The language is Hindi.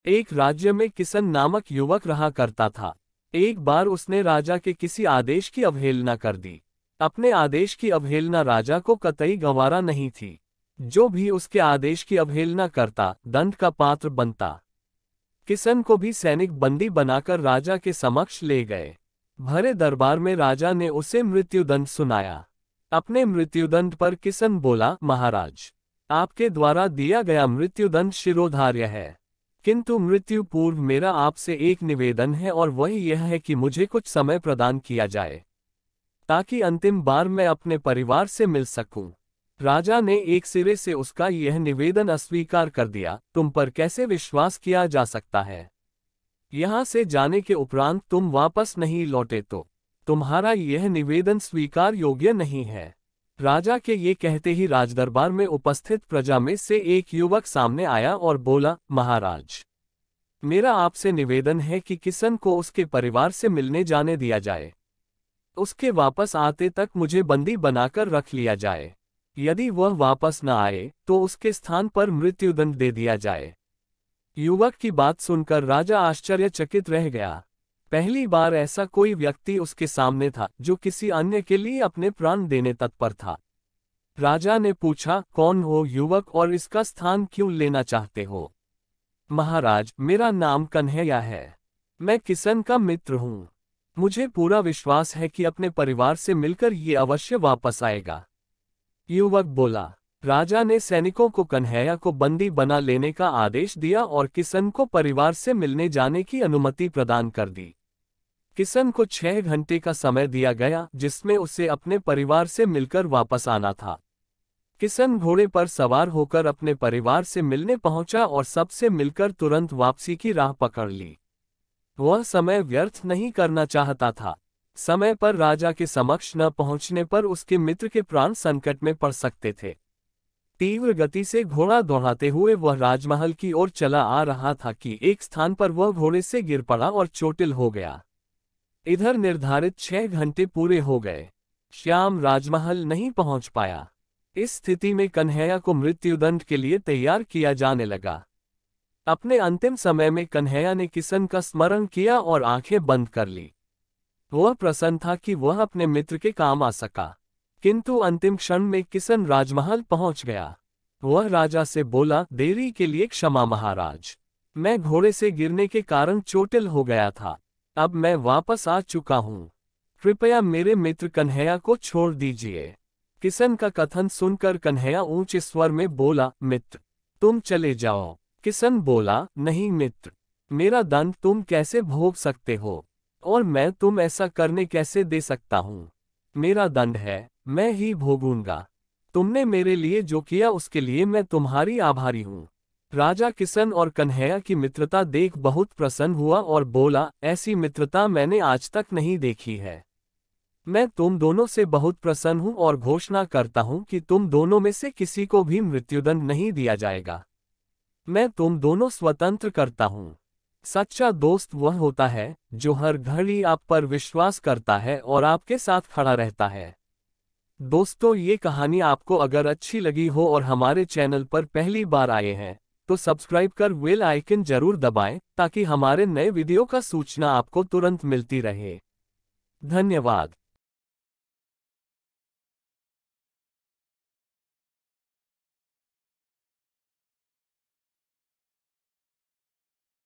एक राज्य में किसन नामक युवक रहा करता था। एक बार उसने राजा के किसी आदेश की अवहेलना कर दी। अपने आदेश की अवहेलना राजा को कतई गंवारा नहीं थी। जो भी उसके आदेश की अवहेलना करता दंड का पात्र बनता। किसन को भी सैनिक बंदी बनाकर राजा के समक्ष ले गए। भरे दरबार में राजा ने उसे मृत्युदंड सुनाया। अपने मृत्युदंड पर किसन बोला, महाराज, आपके द्वारा दिया गया मृत्युदंड शिरोधार्य है, किंतु मृत्यु पूर्व मेरा आपसे एक निवेदन है और वह यह है कि मुझे कुछ समय प्रदान किया जाए ताकि अंतिम बार मैं अपने परिवार से मिल सकूं। राजा ने एक सिरे से उसका यह निवेदन अस्वीकार कर दिया। तुम पर कैसे विश्वास किया जा सकता है? यहां से जाने के उपरांत तुम वापस नहीं लौटे तो तुम्हारा यह निवेदन स्वीकार योग्य नहीं है। राजा के ये कहते ही राजदरबार में उपस्थित प्रजा में से एक युवक सामने आया और बोला, महाराज, मेरा आपसे निवेदन है कि किसन को उसके परिवार से मिलने जाने दिया जाए। उसके वापस आते तक मुझे बंदी बनाकर रख लिया जाए। यदि वह वापस न आए तो उसके स्थान पर मृत्युदंड दे दिया जाए। युवक की बात सुनकर राजा आश्चर्यचकित रह गया। पहली बार ऐसा कोई व्यक्ति उसके सामने था जो किसी अन्य के लिए अपने प्राण देने तत्पर था। राजा ने पूछा, कौन हो युवक और इसका स्थान क्यों लेना चाहते हो? महाराज, मेरा नाम कन्हैया है। मैं किसन का मित्र हूँ। मुझे पूरा विश्वास है कि अपने परिवार से मिलकर ये अवश्य वापस आएगा। युवक बोला। राजा ने सैनिकों को कन्हैया को बंदी बना लेने का आदेश दिया और किसन को परिवार से मिलने जाने की अनुमति प्रदान कर दी। किसन को 6 घंटे का समय दिया गया जिसमें उसे अपने परिवार से मिलकर वापस आना था। किसन घोड़े पर सवार होकर अपने परिवार से मिलने पहुंचा और सबसे मिलकर तुरंत वापसी की राह पकड़ ली। वह समय व्यर्थ नहीं करना चाहता था। समय पर राजा के समक्ष न पहुंचने पर उसके मित्र के प्राण संकट में पड़ सकते थे। तीव्र गति से घोड़ा दौड़ाते हुए वह राजमहल की ओर चला आ रहा था कि एक स्थान पर वह घोड़े से गिर पड़ा और चोटिल हो गया। इधर निर्धारित 6 घंटे पूरे हो गए। श्याम राजमहल नहीं पहुंच पाया। इस स्थिति में कन्हैया को मृत्युदंड के लिए तैयार किया जाने लगा। अपने अंतिम समय में कन्हैया ने किसन का स्मरण किया और आंखें बंद कर ली। वह प्रसन्न था कि वह अपने मित्र के काम आ सका, किंतु अंतिम क्षण में किसन राजमहल पहुंच गया। वह राजा से बोला, देरी के लिए क्षमा महाराज। मैं घोड़े से गिरने के कारण चोटिल हो गया था। अब मैं वापस आ चुका हूँ। कृपया मेरे मित्र कन्हैया को छोड़ दीजिए। किसन का कथन सुनकर कन्हैया ऊंचे स्वर में बोला, मित्र, तुम चले जाओ। किसन बोला, नहीं मित्र, मेरा दंड तुम कैसे भोग सकते हो और मैं तुम ऐसा करने कैसे दे सकता हूँ? मेरा दंड है, मैं ही भोगूंगा। तुमने मेरे लिए जो किया उसके लिए मैं तुम्हारी आभारी हूँ। राजा किसन और कन्हैया की मित्रता देख बहुत प्रसन्न हुआ और बोला, ऐसी मित्रता मैंने आज तक नहीं देखी है। मैं तुम दोनों से बहुत प्रसन्न हूँ और घोषणा करता हूँ कि तुम दोनों में से किसी को भी मृत्युदंड नहीं दिया जाएगा। मैं तुम दोनों स्वतंत्र करता हूँ। सच्चा दोस्त वह होता है जो हर घड़ी आप पर विश्वास करता है और आपके साथ खड़ा रहता है। दोस्तों, ये कहानी आपको अगर अच्छी लगी हो और हमारे चैनल पर पहली बार आए हैं तो सब्सक्राइब कर बेल आइकन जरूर दबाएं ताकि हमारे नए वीडियो का सूचना आपको तुरंत मिलती रहे। धन्यवाद।